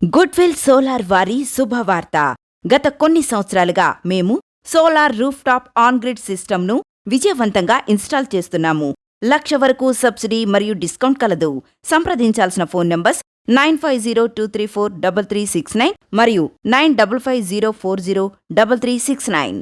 Goodwill solar వారి శుభవార్త. గత కొన్ని సంవత్సరాలుగా మేము solar roof top on grid సిస్టమ్ను విజయవంతంగా ఇన్స్టాల్ చేస్తున్నాము. 1,00,000 వరకు సబ్సిడీ మరియు డిస్కౌంట్ కలదు. సంప్రదించాల్సిన ఫోన్ నంబర్స్ 9550243369 మరియు 9550403369.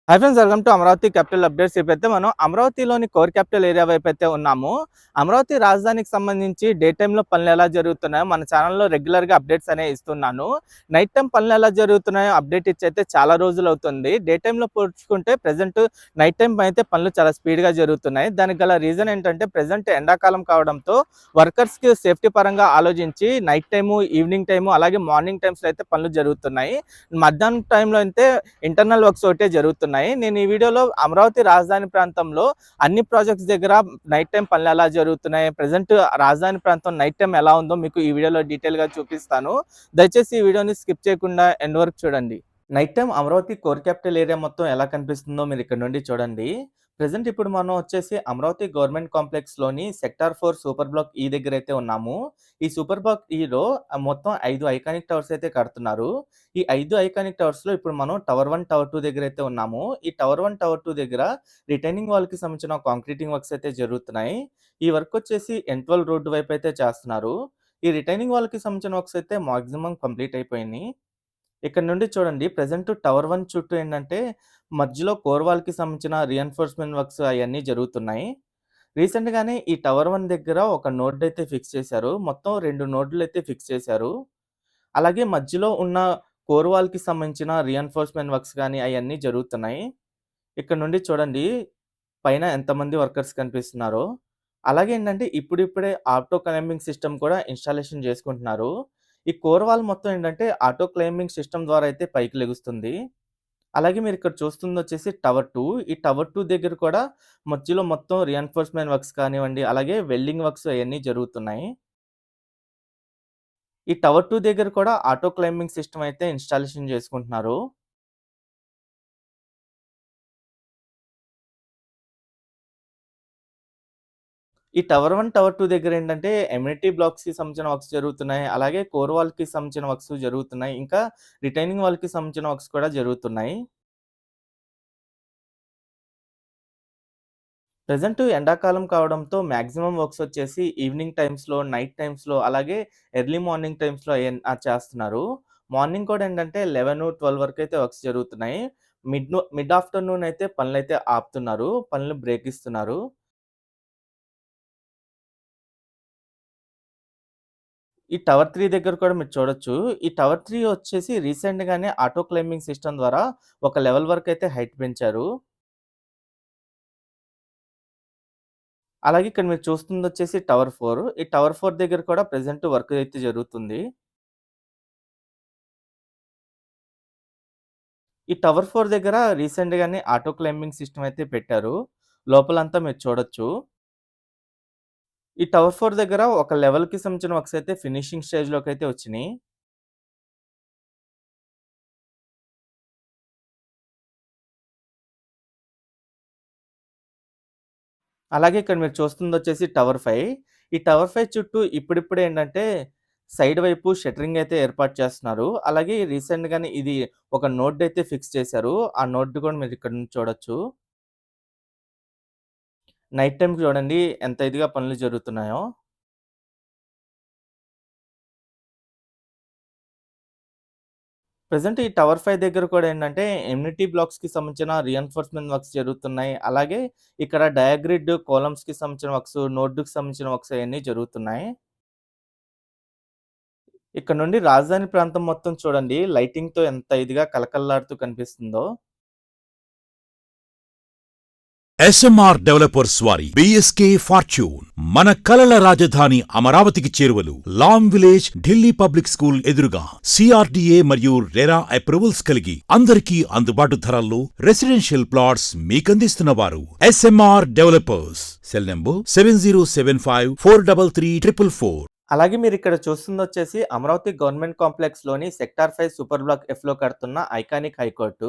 Hi friends, welcome to Amaravati capital updates. ఇప్పుడైతే మనం అమరావతిలోని కోర్ క్యాపిటల్ ఏరియా వైపు అయితే ఉన్నాము. అమరావతి రాజధానికి సంబంధించి డే టైంలో పనులు ఎలా జరుగుతున్నాయో మన ఛానల్లో రెగ్యులర్గా అప్డేట్స్ అనేవి ఇస్తున్నాను. నైట్ టైం పనులు ఎలా జరుగుతున్నాయో అప్డేట్ ఇచ్చి అయితే చాలా రోజులు అవుతుంది. డే టైంలో పోల్చుకుంటే ప్రజెంట్ నైట్ టైం అయితే పనులు చాలా స్పీడ్గా జరుగుతున్నాయి. దానికి గల రీజన్ ఏంటంటే ప్రజెంట్ ఎండాకాలం కావడంతో వర్కర్స్కి సేఫ్టీ పరంగా ఆలోచించి నైట్ టైము, ఈవినింగ్ టైము, అలాగే మార్నింగ్ టైమ్స్లో అయితే పనులు జరుగుతున్నాయి. మధ్యాహ్నం టైంలో అయితే ఇంటర్నల్ వర్క్స్ ఒకటే జరుగుతున్నాయి. నేను ఈ వీడియోలో అమరావతి రాజధాని ప్రాంతంలో అన్ని ప్రాజెక్ట్స్ దగ్గర నైట్ టైం పనులు ఎలా జరుగుతున్నాయి, ప్రజెంట్ రాజధాని ప్రాంతం నైట్ టైం ఎలా ఉందో మీకు ఈ వీడియోలో డీటెయిల్ గా చూపిస్తాను. దయచేసి ఈ వీడియోని స్కిప్ చేయకుండా ఎండ్ వరకు చూడండి. Night time Amaravati core capital area మొత్తం ఎలా కనిపిస్తుందో మీరు ఇక్కడ నుండి చూడండి. ప్రెసెంట్ ఇప్పుడు మనం వచ్చేసి అమరావతి గవర్నమెంట్ కాంప్లెక్స్ లోని సెక్టార్ 4 సూపర్ బ్లాక్ ఈ దగ్గర అయితే ఉన్నాము. ఈ సూపర్ బ్లాక్ ఈలో మొత్తం 5 ఐకానిక్ టవర్స్ అయితే కడుతున్నారు. ఈ 5 ఐకానిక్ టవర్స్ లో ఇప్పుడు మనం టవర్ 1, టవర్ 2 దగ్గర అయితే ఉన్నాము. ఈ టవర్ 1, టవర్ 2 దగ్గర రిటైనింగ్ వాల్ కి సంబంధించిన కాంక్రీటింగ్ వర్క్స్ అయితే జరుగుతున్నాయి. ఈ వర్క్ వచ్చేసి N12 రోడ్డు వైపు అయితే చేస్తున్నారు. ఈ రిటైనింగ్ వాల్ కి సంబంధించిన వర్క్స్ అయితే మాక్సిమం కంప్లీట్ అయిపోయినాయి. ఇక్కడ నుండి చూడండి, ప్రెజెంట్ టవర్ 1 చుట్టూ ఏంటంటే మధ్యలో కోర్ వాల్‌కి సంబంధించిన రీఎన్ఫోర్స్‌మెంట్ వర్క్స్ అయన్నీ జరుగుతున్నాయి. రీసెంట్‌గానే ఈ టవర్ 1 దగ్గర ఒక నోడ్ అయితే ఫిక్స్ చేశారు. మొత్తం 2 నోడ్‌లయితే ఫిక్స్ చేశారు. అలాగే మధ్యలో ఉన్న కోర్ వాల్‌కి సంబంధించిన రీఎన్ఫోర్స్‌మెంట్ వర్క్స్ గాని అయన్నీ జరుగుతున్నాయి. ఇక్కడ నుండి చూడండి పైన ఎంతమంది వర్కర్స్ కనిపిస్తున్నారో. అలాగే ఏంటంటే ఇప్పుడిప్పుడే ఆటో క్లైంబింగ్ సిస్టమ్ కూడా ఇన్‌స్టాలేషన్ చేసుకుంటున్నారు. ఈ కోర్ వాల్ మొత్తం ఏంటంటే ఆటో క్లైంబింగ్ సిస్టమ్ ద్వారా అయితే పైకి లెగుస్తుంది. అలాగే మీరు ఇక్కడ చూస్తుంది వచ్చేసి టవర్ 2. ఈ టవర్ 2 దగ్గర కూడా మధ్యలో మొత్తం రీఎన్ఫోర్స్‌మెంట్ వర్క్స్ కానివ్వండి, అలాగే వెల్డింగ్ వర్క్స్ అయన్నీ జరుగుతున్నాయి. ఈ టవర్ 2 దగ్గర కూడా ఆటో క్లైంబింగ్ సిస్టమ్ అయితే ఇన్‌స్టాలేషన్ చేసుకుంటున్నారు. ఈ టవర్ 1, టవర్ 2 దగ్గర ఏంటంటే ఎమ్యూనిటీ బ్లాక్స్‌కి సంబంధించిన వర్క్స్ జరుగుతున్నాయి. అలాగే కోర్ వాల్‌కి సంబంధించిన వర్క్స్ జరుగుతున్నాయి. ఇంకా రిటైనింగ్ వాల్‌కి సంబంధించిన వర్క్స్ కూడా జరుగుతున్నాయి. ప్రెజెంట్ ఎండాకాలం కావడంతో మాక్సిమం వర్క్స్ వచ్చేసి ఈవినింగ్ టైమ్స్‌లో, నైట్ టైమ్స్‌లో, అలాగే ఎర్లీ మార్నింగ్ టైమ్స్‌లో చేస్తున్నారు. మార్నింగ్ కూడా ఏంటంటే 11, 12 వరకైతే వర్క్స్ జరుగుతున్నాయి. మిడ్ ఆఫ్టర్‌నూన్ అయితే పనులైతే ఆపుతున్నారు. పనులు బ్రేక్ ఇస్తున్నారు. ఈ టవర్ 3 దగ్గర కూడా మీరు చూడొచ్చు. ఈ టవర్ 3 వచ్చేసి రీసెంట్‌గానే ఆటో క్లైంబింగ్ సిస్టమ్ ద్వారా ఒక లెవెల్ వరకైతే హైట్ పెంచారు. అలాగే ఇక్కడ మీరు చూస్తుందొచ్చేసి టవర్ 4. ఈ టవర్ 4 దగ్గర కూడా ప్రెజెంట్ వర్క్ అయితే జరుగుతుంది. ఈ టవర్ 4 దగ్గర రీసెంట్‌గానే ఆటో క్లైంబింగ్ సిస్టమ్ అయితే పెట్టారు. లోపలంతా మీరు చూడొచ్చు. ఈ టవర్ 4 దగ్గర ఒక లెవెల్‌కి సంబంధించిన వర్క్స్ అయితే ఫినిషింగ్ స్టేజ్‌లోకైతే వచ్చినియి. అలాగే ఇక్కడ మీరు చూస్తుందొచ్చేసి టవర్ 5. ఈ టవర్ 5 చుట్టూ ఇప్పుడిప్పుడే ఏంటంటే సైడ్ వైపు షట్టరింగ్ అయితే ఏర్పాటు చేస్తున్నారు. అలాగే రీసెంట్‌గానే ఇది ఒక నోడ్ అయితే ఫిక్స్ చేశారు. ఆ నోడ్ కూడా మీరు ఇక్కడ నుంచి చూడొచ్చు. నైట్ టైమ్ చూడండి ఎంత ఇదిగా పనులు జరుగుతున్నాయో. ప్రెజెంట్ ఈ టవర్ 5 దగ్గర కూడా ఏంటంటే ఎమ్యూనిటీ బ్లాక్స్‌కి సంబంధించిన రీఎన్ఫోర్స్‌మెంట్ వర్క్స్ జరుగుతున్నాయి. అలాగే ఇక్కడ డయాగ్రిడ్ కాలమ్స్‌కి సంబంధించిన వర్క్స్, నోట్‌కి సంబంధించిన వర్క్స్ అయన్నీ జరుగుతున్నాయి. ఇక్కడ నుండి రాజధాని ప్రాంతం మొత్తం చూడండి లైటింగ్‌తో ఎంత ఇదిగా కలకల్లాడుతూ కనిపిస్తుందో. ఎస్ఎంఆర్ డెవలపర్స్ వారి బిఎస్కే ఫార్చ్యూన్ మన కలల రాజధాని అమరావతికి చేరువలు Lam village Delhi public school ఎదురుగా సిఆర్డీఏ మరియు రెరా అప్రూవల్స్ కలిగి అందరికీ అందుబాటు ధరల్లో రెసిడెన్షియల్ ప్లాట్స్ మీకందిస్తున్న వారు ఎస్ఎంఆర్ డెవలపర్స్. Cell number 7075433444. అలాగే మీరిక్కడ చూస్తుందొచ్చేసి అమరావతి గవర్నమెంట్ కాంప్లెక్స్‌లోని సెక్టార్ 5 సూపర్ బ్లాక్ ఎఫ్‌లో కడుతున్న ఐకానిక్ హైకోర్టు.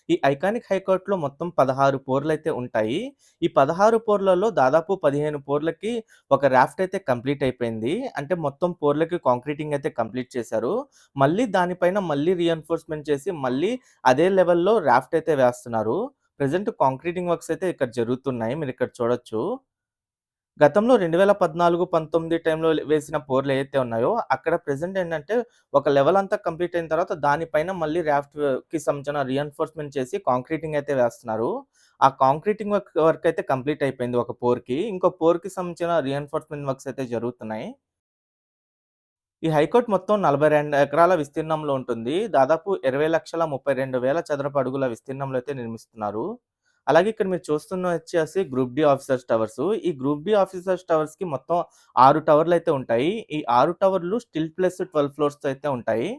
ఈ ఐకానిక్ హైకోర్ట్‌లో మొత్తం 16 పోర్లయితే ఉంటాయి. ఈ 16 పోర్లలో దాదాపు 15 పోర్లకి ఒక రాఫ్ట్ అయితే కంప్లీట్ అయిపోయింది. అంటే మొత్తం పోర్లకి కాంక్రీటింగ్ అయితే కంప్లీట్ చేశారు. మళ్ళీ దానిపైన రీఎన్ఫోర్స్‌మెంట్ చేసి మళ్ళీ అదే లెవెల్‌లో రాఫ్ట్ అయితే వేస్తున్నారు. ప్రెజెంట్ కాంక్రీటింగ్ వర్క్స్ అయితే ఇక్కడ జరుగుతున్నాయి. మీరిక్కడ చూడొచ్చు. గతంలో 2014, 19 టైంలో వేసిన పోర్‌లేయైతే ఉన్నాయో, అక్కడ ప్రెజెంట్ ఏంటంటే, ఒక లెవెల్ అంతా కంప్లీట్ అయిన తర్వాత దానిపైన మళ్ళీ రాఫ్ట్‌కి సంబంధించిన రీఎన్ఫోర్స్‌మెంట్ చేసి కాంక్రీటింగ్ అయితే వేస్తున్నారు. ఆ కాంక్రీటింగ్ వర్క్ అయితే కంప్లీట్ అయిపోయింది ఒక పోర్‌కి. ఇంకో పోర్‌కి సంబంధించిన రీఎన్ఫోర్స్‌మెంట్ వర్క్స్ అయితే జరుగుతున్నాయి. ఈ హైకోర్ట్ మొత్తం 42 ఎకరాల విస్తీర్ణంలో ఉంటుంది. దాదాపు 20,32,000 చదరపు అడుగుల విస్తీర్ణంలో అయితే నిర్మిస్తున్నారు. అలాగే ఇక్కడ మీరు చూస్తున్నవొచ్చేసి గ్రూప్ డి ఆఫీసర్స్ టవర్స్. ఈ గ్రూప్ డి ఆఫీసర్స్ టవర్స్‌కి మొత్తం 6 టవర్‌లయితే ఉంటాయి. ఈ 6 టవర్లు స్టిల్ ప్లస్ 12 ఫ్లోర్స్‌తో అయితే ఉంటాయి.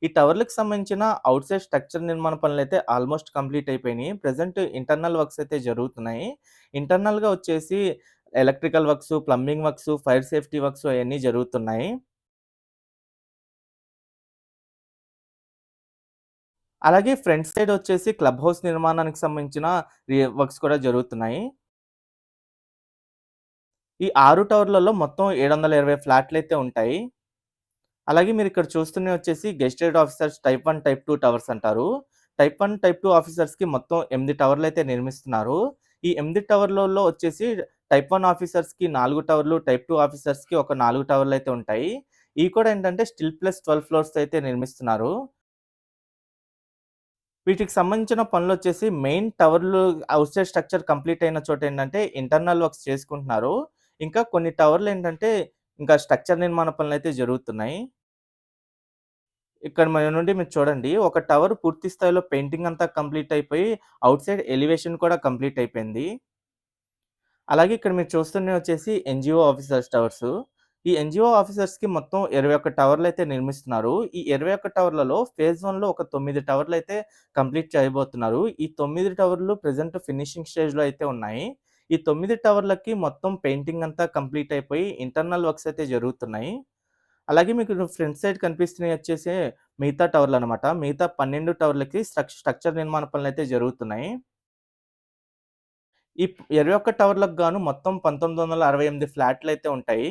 ఈ టవర్‌లకి సంబంధించిన ఔట్‌సైడ్ స్ట్రక్చర్ నిర్మాణ పనులైతే ఆల్మోస్ట్ కంప్లీట్ అయిపోయినాయి. ప్రెజెంట్ ఇంటర్నల్ వర్క్స్ అయితే జరుగుతున్నాయి. ఇంటర్నల్‌గా వచ్చేసి electrical works, plumbing works, fire safety works అయన్నీ జరుగుతున్నాయి. అలాగే ఫ్రంట్ సైడ్ వచ్చేసి క్లబ్ హౌస్ నిర్మాణానికి సంబంధించిన వర్క్స్ కూడా జరుగుతున్నాయి. ఈ 6 టవర్లలో మొత్తం 720 ఫ్లాట్‌లయితే ఉంటాయి. అలాగే మీరిక్కడ చూస్తున్నయి వచ్చేసి గెస్టెడ్ ఆఫీసర్స్ టైప్ 1, టైప్ 2 టవర్స్ అంటారు. టైప్ 1, టైప్ 2 ఆఫీసర్స్‌కి మొత్తం 8 టవర్‌లయితే నిర్మిస్తున్నారు. ఈ 8 టవర్లలో వచ్చేసి టైప్ 1 ఆఫీసర్స్‌కి 4 టవర్లు, టైప్ 2 ఆఫీసర్స్‌కి ఒక 4 టవర్‌లయితే ఉంటాయి. ఇవి కూడా ఏంటంటే స్టిల్ ప్లస్ 12 ఫ్లోర్స్‌తో అయితే నిర్మిస్తున్నారు. వీటికి సంబంధించిన పనులొచ్చేసి మెయిన్ టవర్లు ఔట్‌సైడ్ స్ట్రక్చర్ కంప్లీట్ అయిన చోటేంటంటే ఇంటర్నల్ వర్క్స్ చేసుకుంటున్నారు. ఇంకా కొన్ని టవర్లేంటంటే ఇంకా స్ట్రక్చర్ నిర్మాణ పనులైతే జరుగుతున్నాయి. ఇక్కడ మన నుండి మీరు చూడండి. ఒక టవర్ పూర్తి స్థాయిలో పెయింటింగ్ అంతా కంప్లీట్ అయిపోయి ఔట్‌సైడ్ ఎలివేషన్ కూడా కంప్లీట్ అయిపోయింది. అలాగే ఇక్కడ మీరు చూస్తున్నయి వచ్చేసి ఎన్‌జీఓ ఆఫీసర్స్ టవర్సు. ఈ ఎన్‌జీఓ ఆఫీసర్స్‌కి మొత్తం 21 టవర్లయితే నిర్మిస్తున్నారు. ఈ 21 టవర్లలో ఫేజ్ 1లో ఒక 9 టవర్లయితే కంప్లీట్ చేయబోతున్నారు. ఈ 9 టవర్లు ప్రెజెంట్ ఫినిషింగ్ స్టేజ్‌లో అయితే ఉన్నాయి. ఈ 9 టవర్లకి మొత్తం పెయింటింగ్ అంతా కంప్లీట్ అయిపోయి ఇంటర్నల్ వర్క్స్ అయితే జరుగుతున్నాయి. అలాగే మీకు ఫ్రంట్ సైడ్ కనిపిస్తున్నయి వచ్చేసి మిగతా టవర్లనమాట. మిగతా 12 టవర్లకి స్ట్రక్చర్ నిర్మాణ పనులయితే జరుగుతున్నాయి. ఈ 21 టవర్‌లకు గాను మొత్తం 1968 ఫ్లాట్‌లయితే ఉంటాయి.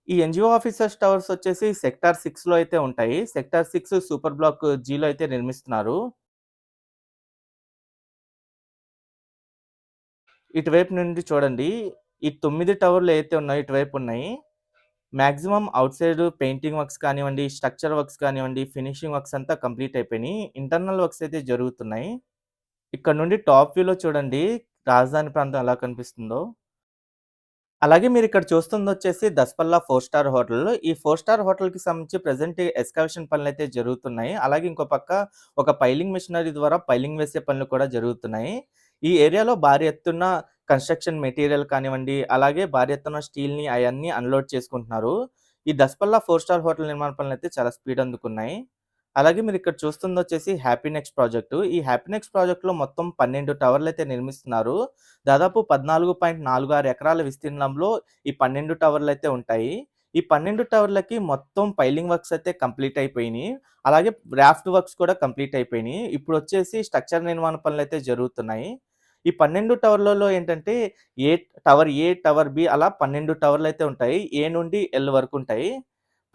ఈ ఎన్‌జీఓ ఆఫీసర్స్ టవర్స్ వచ్చేసి సెక్టార్ 6లో అయితే ఉంటాయి. సెక్టార్ 6 సూపర్ బ్లాక్ జీలో అయితే నిర్మిస్తున్నారు. ఇటువైపు నుండి చూడండి. ఈ 9 టవర్లు ఏవైతే ఉన్నాయో ఇటువైపు ఉన్నాయి. Maximum out side painting works కానివ్వండి, స్ట్రక్చర్ వర్క్స్ కానివ్వండి, ఫినిషింగ్ వర్క్స్ అంతా కంప్లీట్ అయిపోయినాయి. ఇంటర్నల్ వర్క్స్ అయితే జరుగుతున్నాయి. ఇక్కడ నుండి టాప్ వ్యూలో చూడండి రాజధాని ప్రాంతం ఎలా కనిపిస్తుందో. అలాగే మీరిక్కడ చూస్తుందొచ్చేసి దసపల్లా 4 స్టార్ హోటల్. ఈ 4 స్టార్ హోటల్‌కి సంబంధించి ప్రెజెంట్ ఎక్స్‌కవేషన్ పనులైతే జరుగుతున్నాయి. అలాగే ఇంకో పక్క ఒక పైలింగ్ మిషనరీ ద్వారా పైలింగ్ వేసే పనులు కూడా జరుగుతున్నాయి. ఈ ఏరియాలో భారీ ఎత్తున కన్‌స్ట్రక్షన్ మెటీరియల్ కానివ్వండి, అలాగే భారీ ఎత్తున స్టీల్‌ని అయన్నీ అన్‌లోడ్ చేసుకుంటున్నారు. ఈ దసపల్లా 4 స్టార్ హోటల్ నిర్మాణ పనులైతే చాలా స్పీడ్ అందుకున్నాయి. అలాగే మీరిక్కడ చూస్తుందొచ్చేసి హ్యాపీ నెక్స్ట్ ప్రాజెక్టు. ఈ హ్యాపీ నెక్స్ట్ ప్రాజెక్ట్‌లో మొత్తం 12 టవర్లయితే నిర్మిస్తున్నారు. దాదాపు 14.46 ఎకరాల విస్తీర్ణంలో ఈ 12 టవర్లయితే ఉంటాయి. ఈ 12 టవర్లకి మొత్తం పైలింగ్ వర్క్స్ అయితే కంప్లీట్ అయిపోయినియి. అలాగే రాఫ్ట్ వర్క్స్ కూడా కంప్లీట్ అయిపోయినియి. ఇప్పుడొచ్చేసి స్ట్రక్చర్ నిర్మాణ పనులయితే జరుగుతున్నాయి. ఈ 12 టవర్లలో ఏంటంటే ఏ టవర్ ఏ, టవర్ బి అలా 12 టవర్లయితే ఉంటాయి. ఏ నుండి ఎల్ వరకుంటాయి.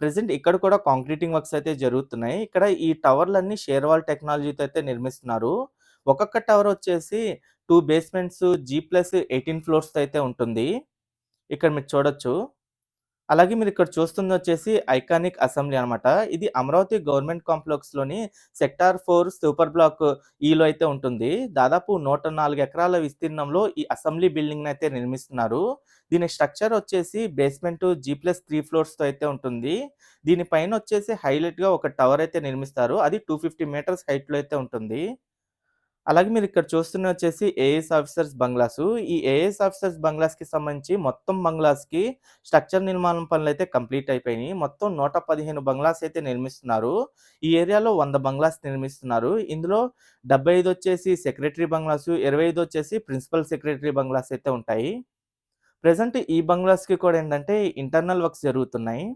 ప్రెజెంట్ ఇక్కడ కూడా కాంక్రీటింగ్ వర్క్స్ అయితే జరుగుతున్నాయి. ఇక్కడ ఈ టవర్‌లన్నీ షేర్ వాల్ టెక్నాలజీతో అయితే నిర్మిస్తున్నారు. ఒక్కొక్క టవర్ వచ్చేసి 2 బేస్‌మెంట్స్ G+18 ఫ్లోర్స్‌తో అయితే ఉంటుంది. ఇక్కడ మీరు చూడొచ్చు. అలాగే మీరిక్కడ చూస్తుందొచ్చేసి ఐకానిక్ అసెంబ్లీ అనమాట. ఇది అమరావతి గవర్నమెంట్ కాంప్లెక్స్‌లోని సెక్టార్ 4 సూపర్ బ్లాక్ ఈలో అయితే ఉంటుంది. దాదాపు 104 ఎకరాల విస్తీర్ణంలో ఈ అసెంబ్లీ బిల్డింగ్‌నయితే నిర్మిస్తున్నారు. దీని స్ట్రక్చర్ వచ్చేసి బేస్మెంట్ G+3 ఫ్లోర్స్‌తో అయితే ఉంటుంది. దీని పైనొచ్చేసి హైలైట్‌గా ఒక టవర్ అయితే నిర్మిస్తారు. అది 250 మీటర్స్ హైట్‌లో అయితే ఉంటుంది. అలాగే మీరిక్కడ చూస్తున్నవి వచ్చేసి ఏఎస్ ఆఫీసర్స్ బంగ్లాసు. ఈ ఏఎస్ ఆఫీసర్స్ బంగ్లాస్‌కి సంబంధించి మొత్తం బంగ్లాస్‌కి స్ట్రక్చర్ నిర్మాణం పనులైతే కంప్లీట్ అయిపోయినియి. మొత్తం 115 బంగ్లాస్ అయితే నిర్మిస్తున్నారు. ఈ ఏరియాలో 100 బంగ్లాస్ నిర్మిస్తున్నారు. ఇందులో 75 వచ్చేసి సెక్రటరీ బంగ్లాసు, 25 వచ్చేసి ప్రిన్సిపల్ సెక్రటరీ బంగ్లాస్ అయితే ఉంటాయి. ప్రెజెంట్ ఈ బంగ్లాస్‌కి కూడా ఏంటంటే ఇంటర్నల్ వర్క్స్ జరుగుతున్నాయి.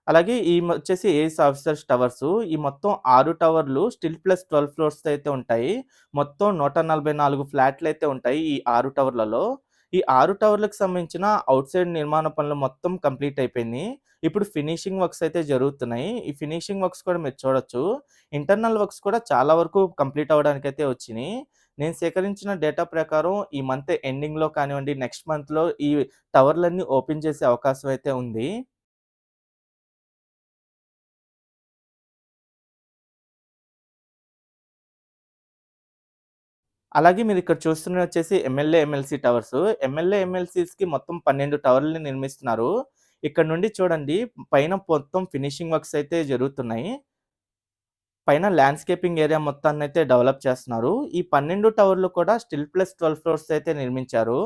అలాగే వచ్చేసి ఏఎస్ ఆఫీసర్స్ టవర్సు. ఈ మొత్తం 6 టవర్లు స్టిల్ ప్లస్ 12 ఫ్లోర్స్‌తో అయితే ఉంటాయి. మొత్తం 144 ఫ్లాట్‌లయితే ఉంటాయి ఈ 6 టవర్లలో. ఈ 6 టవర్‌లకు సంబంధించిన ఔట్ సైడ్ నిర్మాణ పనులు మొత్తం కంప్లీట్ అయిపోయినియి. ఇప్పుడు ఫినిషింగ్ వర్క్స్ అయితే జరుగుతున్నాయి. ఈ ఫినిషింగ్ వర్క్స్ కూడా మీరు చూడొచ్చు. ఇంటర్నల్ వర్క్స్ కూడా చాలా వరకు కంప్లీట్ అవ్వడానికైతే వచ్చినియి. నేను సేకరించిన డేటా ప్రకారం ఈ మంత్ ఎండింగ్‌లో కానివ్వండి, నెక్స్ట్ మంత్‌లో ఈ టవర్‌లన్నీ ఓపెన్ చేసే అవకాశం అయితే ఉంది. అలాగే మీరిక్కడ చూస్తున్నవి వచ్చేసి ఎమ్మెల్యే, ఎమ్మెల్సీ టవర్సు. ఎమ్మెల్యే, ఎమ్మెల్సీస్‌కి మొత్తం 12 టవర్లని నిర్మిస్తున్నారు. ఇక్కడ నుండి చూడండి పైన మొత్తం ఫినిషింగ్ వర్క్స్ అయితే జరుగుతున్నాయి. పైన ల్యాండ్‌స్కేపింగ్ ఏరియా మొత్తాన్నయితే డెవలప్ చేస్తున్నారు. ఈ 12 టవర్లు కూడా స్టిల్ ప్లస్ 12 ఫ్లోర్స్ అయితే నిర్మించారు.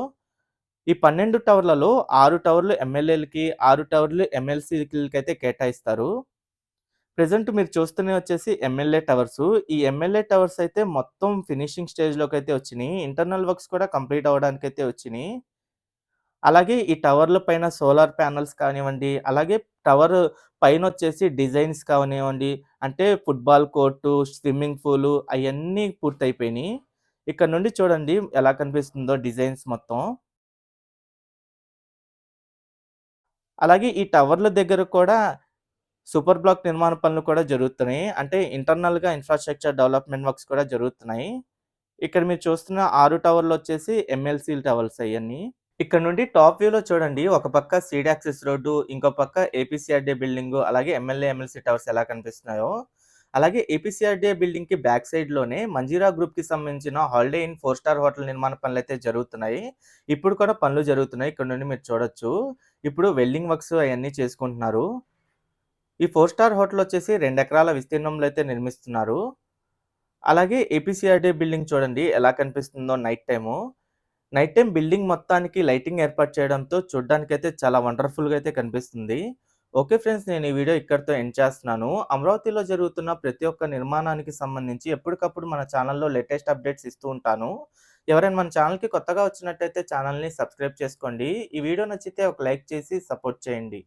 ఈ 12 టవర్లలో 6 టవర్లు ఎమ్మెల్యేలకి, 6 టవర్లు ఎమ్మెల్సీలకైతే కేటాయిస్తారు. ప్రెజెంట్ మీరు చూస్తున్నవి వచ్చేసి ఎమ్మెల్యే టవర్సు. ఈ ఎమ్మెల్యే టవర్స్ అయితే మొత్తం ఫినిషింగ్ స్టేజ్‌లోకైతే వచ్చినియి. ఇంటర్నల్ వర్క్స్ కూడా కంప్లీట్ అవ్వడానికైతే వచ్చినియి. అలాగే ఈ టవర్ల పైన సోలార్ ప్యానెల్స్ కానివ్వండి, అలాగే టవర్ పైనొచ్చేసి డిజైన్స్ కానివ్వండి, అంటే ఫుట్‌బాల్ కోర్టు, స్విమ్మింగ్ పూలు అయన్నీ పూర్తయిపోయినియి. ఇక్కడ నుండి చూడండి ఎలా కనిపిస్తుందో డిజైన్స్ మొత్తం. అలాగే ఈ టవర్ల దగ్గర కూడా సూపర్ బ్లాక్ నిర్మాణ పనులు కూడా జరుగుతున్నాయి. అంటే ఇంటర్నల్‌గా ఇన్‌ఫ్రాస్ట్రక్చర్ డెవలప్‌మెంట్ వర్క్స్ కూడా జరుగుతున్నాయి. ఇక్కడ మీరు చూస్తున్న 6 టవర్లొచ్చేసి ఎమ్ఎల్‌సీ టవర్స్ అయన్నీ. ఇక్కడ నుండి టాప్ వ్యూలో చూడండి. ఒక పక్క సీడ్ యాక్సెస్ రోడ్డు, ఇంకో పక్క ఏపీసీఆర్‌డీఏ బిల్డింగు, అలాగే ఎమ్మెల్యే, ఎమ్మెల్సీ టవర్స్ ఎలా కనిపిస్తున్నాయో, అలాగే ఏపీసీఆర్‌డీఏ బిల్డింగ్‌కి బ్యాక్ సైడ్‌లోనే మంజీరా గ్రూప్‌కి సంబంధించిన హాలిడే ఇన్ 4 స్టార్ హోటల్ నిర్మాణ పనులైతే జరుగుతున్నాయి. ఇప్పుడు కూడా పనులు జరుగుతున్నాయి. ఇక్కడ నుండి మీరు చూడొచ్చు. ఇప్పుడు వెల్డింగ్ వర్క్స్ అయన్నీ చేసుకుంటున్నారు. ఈ 4 స్టార్ హోటల్ వచ్చేసి 2 ఎకరాల విస్తీర్ణంలో అయితే నిర్మిస్తున్నారు. అలాగే ఏపీసీఆర్‌డీఏ బిల్డింగ్ చూడండి ఎలా కనిపిస్తుందో night time. Night time building మొత్తానికి లైటింగ్ ఏర్పాటు చేయడంతో చూడ్డానికైతే చాలా వండర్‌ఫుల్‌గా అయితే కనిపిస్తుంది. ఓకే ఫ్రెండ్స్, నేను ఈ వీడియో ఇక్కడితో ఎండ్ చేస్తున్నాను. అమరావతిలో జరుగుతున్న ప్రతి ఒక్క నిర్మాణానికి సంబంధించి ఎప్పటికప్పుడు మన ఛానల్‌లో లేటెస్ట్ అప్డేట్స్ ఇస్తూ ఉంటాను. ఎవరైనా మన ఛానల్‌కి కొత్తగా వచ్చినట్టయితే ఛానల్‌ని సబ్స్క్రైబ్ చేసుకోండి. ఈ వీడియో నచ్చితే ఒక లైక్ చేసి సపోర్ట్ చేయండి.